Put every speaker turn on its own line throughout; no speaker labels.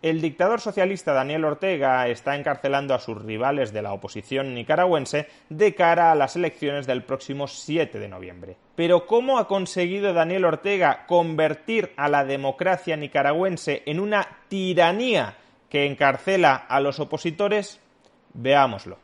El dictador socialista Daniel Ortega está encarcelando a sus rivales de la oposición nicaragüense de cara a las elecciones del próximo 7 de noviembre. Pero ¿cómo ha conseguido Daniel Ortega convertir a la democracia nicaragüense en una tiranía que encarcela a los opositores? Veámoslo.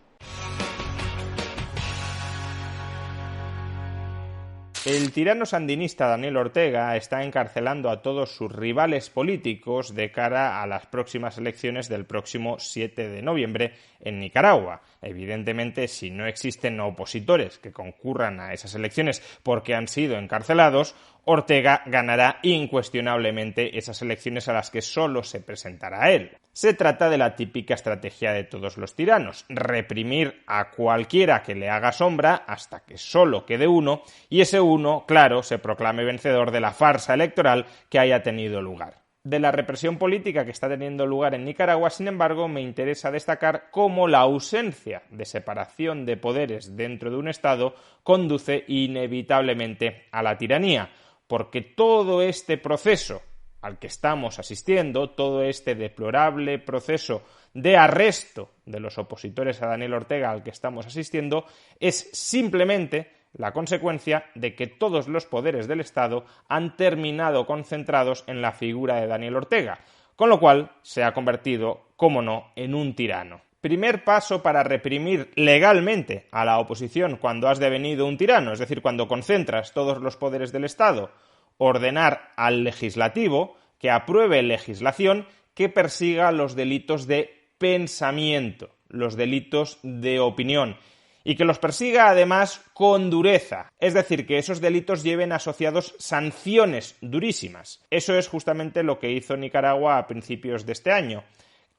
El tirano sandinista Daniel Ortega está encarcelando a todos sus rivales políticos de cara a las próximas elecciones del próximo 7 de noviembre en Nicaragua. Evidentemente, si no existen opositores que concurran a esas elecciones porque han sido encarcelados, Ortega ganará incuestionablemente esas elecciones a las que solo se presentará él. Se trata de la típica estrategia de todos los tiranos: reprimir a cualquiera que le haga sombra hasta que solo quede uno, y ese uno, claro, se proclame vencedor de la farsa electoral que haya tenido lugar. De la represión política que está teniendo lugar en Nicaragua, sin embargo, me interesa destacar cómo la ausencia de separación de poderes dentro de un Estado conduce inevitablemente a la tiranía, porque todo este proceso al que estamos asistiendo, todo este deplorable proceso de arresto de los opositores a Daniel Ortega al que estamos asistiendo, es simplemente la consecuencia de que todos los poderes del Estado han terminado concentrados en la figura de Daniel Ortega, con lo cual se ha convertido, cómo no, en un tirano. Primer paso para reprimir legalmente a la oposición cuando has devenido un tirano, es decir, cuando concentras todos los poderes del Estado: ordenar al legislativo que apruebe legislación que persiga los delitos de pensamiento, los delitos de opinión, y que los persiga además con dureza, es decir, que esos delitos lleven asociados sanciones durísimas. Eso es justamente lo que hizo Nicaragua a principios de este año.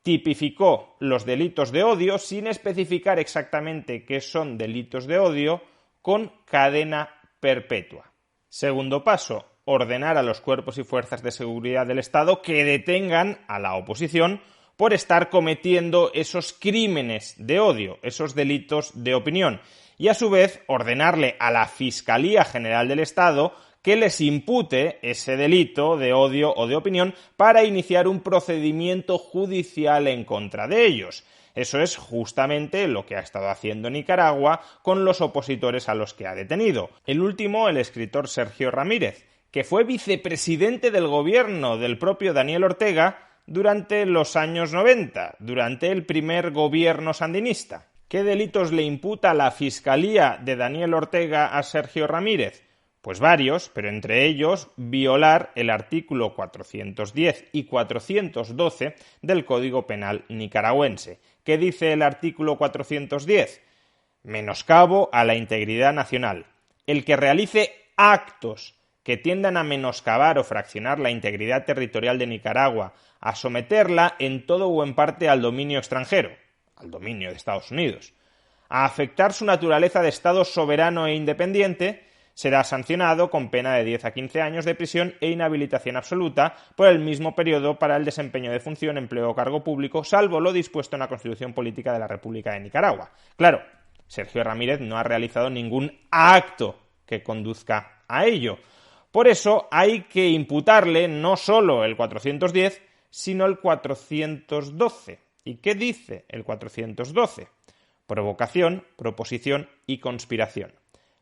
Tipificó los delitos de odio sin especificar exactamente qué son delitos de odio, con cadena perpetua. Segundo paso: ordenar a los cuerpos y fuerzas de seguridad del Estado que detengan a la oposición por estar cometiendo esos crímenes de odio, esos delitos de opinión, y a su vez ordenarle a la Fiscalía General del Estado que les impute ese delito de odio o de opinión para iniciar un procedimiento judicial en contra de ellos. Eso es justamente lo que ha estado haciendo Nicaragua con los opositores a los que ha detenido. El último, el escritor Sergio Ramírez, que fue vicepresidente del gobierno del propio Daniel Ortega durante los años 90, durante el primer gobierno sandinista. ¿Qué delitos le imputa la Fiscalía de Daniel Ortega a Sergio Ramírez? Pues varios, pero entre ellos violar el artículo 410 y 412 del Código Penal nicaragüense. ¿Qué dice el artículo 410? Menoscabo a la integridad nacional. El que realice actos que tiendan a menoscabar o fraccionar la integridad territorial de Nicaragua, a someterla en todo o en parte al dominio extranjero, al dominio de Estados Unidos, a afectar su naturaleza de Estado soberano e independiente, será sancionado con pena de 10 a 15 años de prisión e inhabilitación absoluta por el mismo periodo para el desempeño de función, empleo o cargo público, salvo lo dispuesto en la Constitución Política de la República de Nicaragua. Claro, Sergio Ramírez no ha realizado ningún acto que conduzca a ello. Por eso hay que imputarle no solo el 410, sino el 412. ¿Y qué dice el 412? Provocación, proposición y conspiración.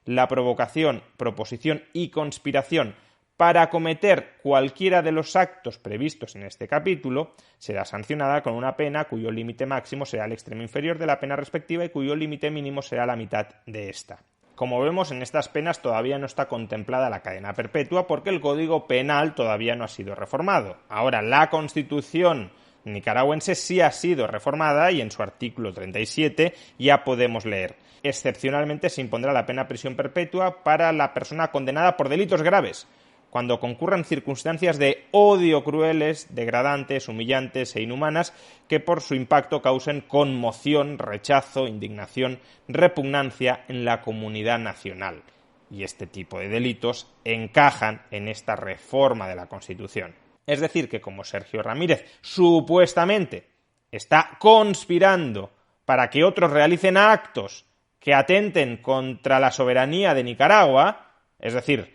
La provocación, proposición y conspiración para cometer cualquiera de los actos previstos en este capítulo será sancionada con una pena cuyo límite máximo será el extremo inferior de la pena respectiva y cuyo límite mínimo será la mitad de esta. Como vemos, en estas penas todavía no está contemplada la cadena perpetua porque el Código Penal todavía no ha sido reformado. Ahora, la Constitución nicaragüense sí ha sido reformada y en su artículo 37 ya podemos leer: excepcionalmente se impondrá la pena de prisión perpetua para la persona condenada por delitos graves, cuando concurran circunstancias de odio crueles, degradantes, humillantes e inhumanas que por su impacto causen conmoción, rechazo, indignación, repugnancia en la comunidad nacional. Y este tipo de delitos encajan en esta reforma de la Constitución. Es decir, que como Sergio Ramírez supuestamente está conspirando para que otros realicen actos que atenten contra la soberanía de Nicaragua, es decir,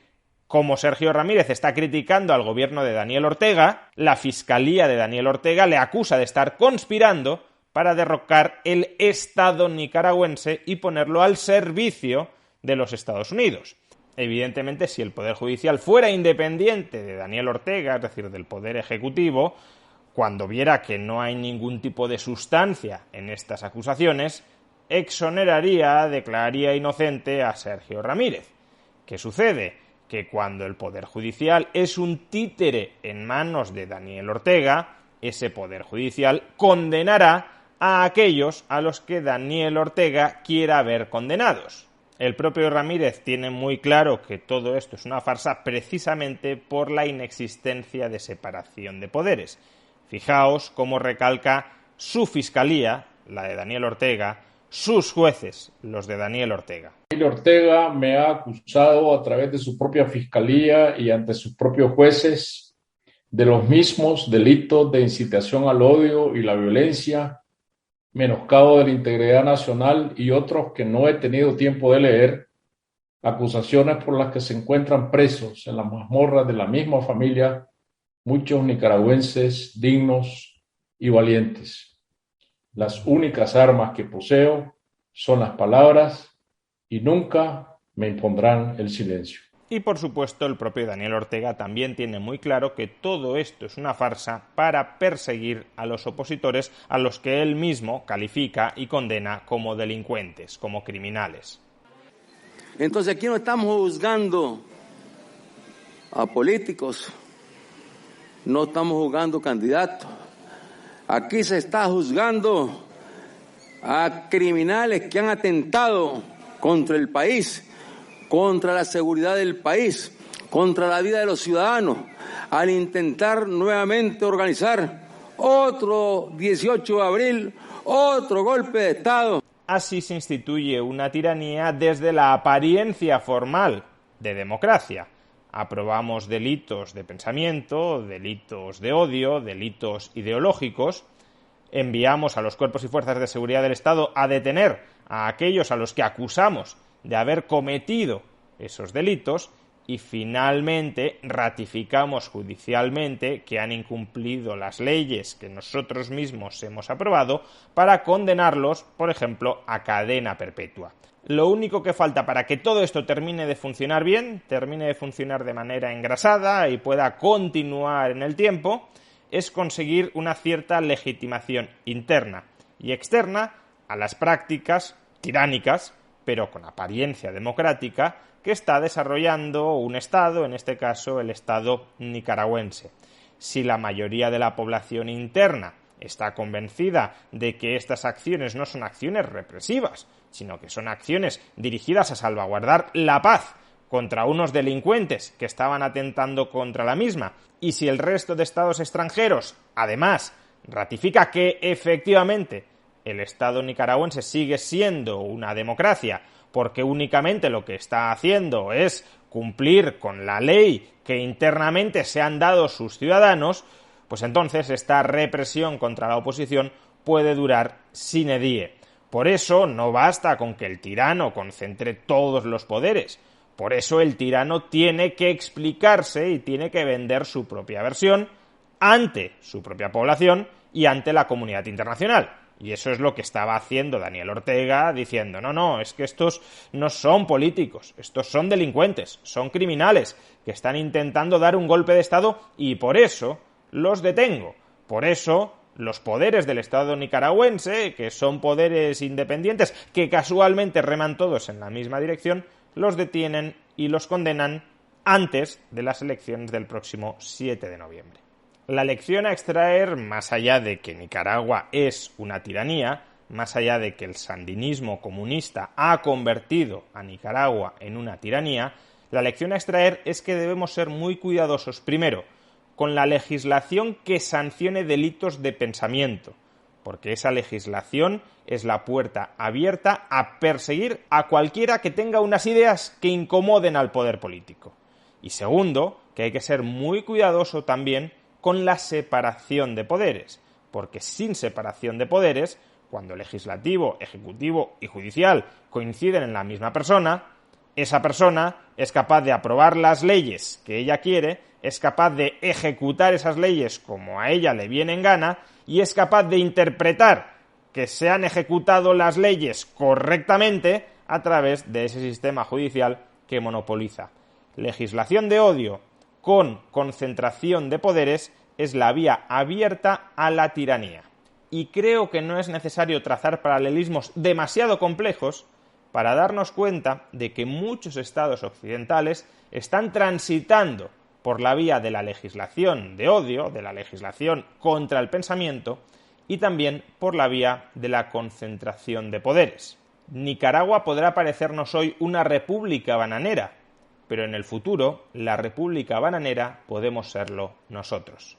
Como Sergio Ramírez está criticando al gobierno de Daniel Ortega, la Fiscalía de Daniel Ortega le acusa de estar conspirando para derrocar el Estado nicaragüense y ponerlo al servicio de los Estados Unidos. Evidentemente, si el Poder Judicial fuera independiente de Daniel Ortega, es decir, del Poder Ejecutivo, cuando viera que no hay ningún tipo de sustancia en estas acusaciones, declararía inocente a Sergio Ramírez. ¿Qué sucede? Que cuando el Poder Judicial es un títere en manos de Daniel Ortega, ese Poder Judicial condenará a aquellos a los que Daniel Ortega quiera ver condenados. El propio Ramírez tiene muy claro que todo esto es una farsa precisamente por la inexistencia de separación de poderes. Fijaos cómo recalca su fiscalía, la de Daniel Ortega, sus jueces, los de Daniel Ortega.
Daniel Ortega me ha acusado a través de su propia fiscalía y ante sus propios jueces de los mismos delitos de incitación al odio y la violencia, menoscabo de la integridad nacional y otros que no he tenido tiempo de leer, acusaciones por las que se encuentran presos en las mazmorras de la misma familia muchos nicaragüenses dignos y valientes. Las únicas armas que poseo son las palabras y nunca me impondrán el silencio.
Y por supuesto el propio Daniel Ortega también tiene muy claro que todo esto es una farsa para perseguir a los opositores a los que él mismo califica y condena como delincuentes, como criminales.
Entonces aquí no estamos juzgando a políticos, no estamos juzgando candidatos, aquí se está juzgando a criminales que han atentado contra el país, contra la seguridad del país, contra la vida de los ciudadanos, al intentar nuevamente organizar otro 18 de abril, otro golpe de Estado.
Así se instituye una tiranía desde la apariencia formal de democracia. Aprobamos delitos de pensamiento, delitos de odio, delitos ideológicos, enviamos a los cuerpos y fuerzas de seguridad del Estado a detener a aquellos a los que acusamos de haber cometido esos delitos y finalmente ratificamos judicialmente que han incumplido las leyes que nosotros mismos hemos aprobado para condenarlos, por ejemplo, a cadena perpetua. Lo único que falta para que todo esto termine de funcionar bien, termine de funcionar de manera engrasada y pueda continuar en el tiempo, es conseguir una cierta legitimación interna y externa a las prácticas tiránicas, pero con apariencia democrática, que está desarrollando un Estado, en este caso el Estado nicaragüense. Si la mayoría de la población interna está convencida de que estas acciones no son acciones represivas, sino que son acciones dirigidas a salvaguardar la paz contra unos delincuentes que estaban atentando contra la misma, y si el resto de estados extranjeros, además, ratifica que efectivamente el Estado nicaragüense sigue siendo una democracia porque únicamente lo que está haciendo es cumplir con la ley que internamente se han dado sus ciudadanos, pues entonces esta represión contra la oposición puede durar sine die. Por eso no basta con que el tirano concentre todos los poderes. Por eso el tirano tiene que explicarse y tiene que vender su propia versión ante su propia población y ante la comunidad internacional. Y eso es lo que estaba haciendo Daniel Ortega, diciendo, no, es que estos no son políticos, estos son delincuentes, son criminales, que están intentando dar un golpe de Estado y por eso los detengo. Por eso los poderes del Estado nicaragüense, que son poderes independientes, que casualmente reman todos en la misma dirección, los detienen y los condenan antes de las elecciones del próximo 7 de noviembre. La lección a extraer, más allá de que Nicaragua es una tiranía, más allá de que el sandinismo comunista ha convertido a Nicaragua en una tiranía, la lección a extraer es que debemos ser muy cuidadosos, primero, con la legislación que sancione delitos de pensamiento, porque esa legislación es la puerta abierta a perseguir a cualquiera que tenga unas ideas que incomoden al poder político. Y segundo, que hay que ser muy cuidadoso también con la separación de poderes, porque sin separación de poderes, cuando legislativo, ejecutivo y judicial coinciden en la misma persona, esa persona es capaz de aprobar las leyes que ella quiere, es capaz de ejecutar esas leyes como a ella le viene en gana y es capaz de interpretar que se han ejecutado las leyes correctamente a través de ese sistema judicial que monopoliza. Legislación de odio con concentración de poderes es la vía abierta a la tiranía. Y creo que no es necesario trazar paralelismos demasiado complejos para darnos cuenta de que muchos estados occidentales están transitando por la vía de la legislación de odio, de la legislación contra el pensamiento, y también por la vía de la concentración de poderes. Nicaragua podrá parecernos hoy una república bananera, pero en el futuro la república bananera podemos serlo nosotros.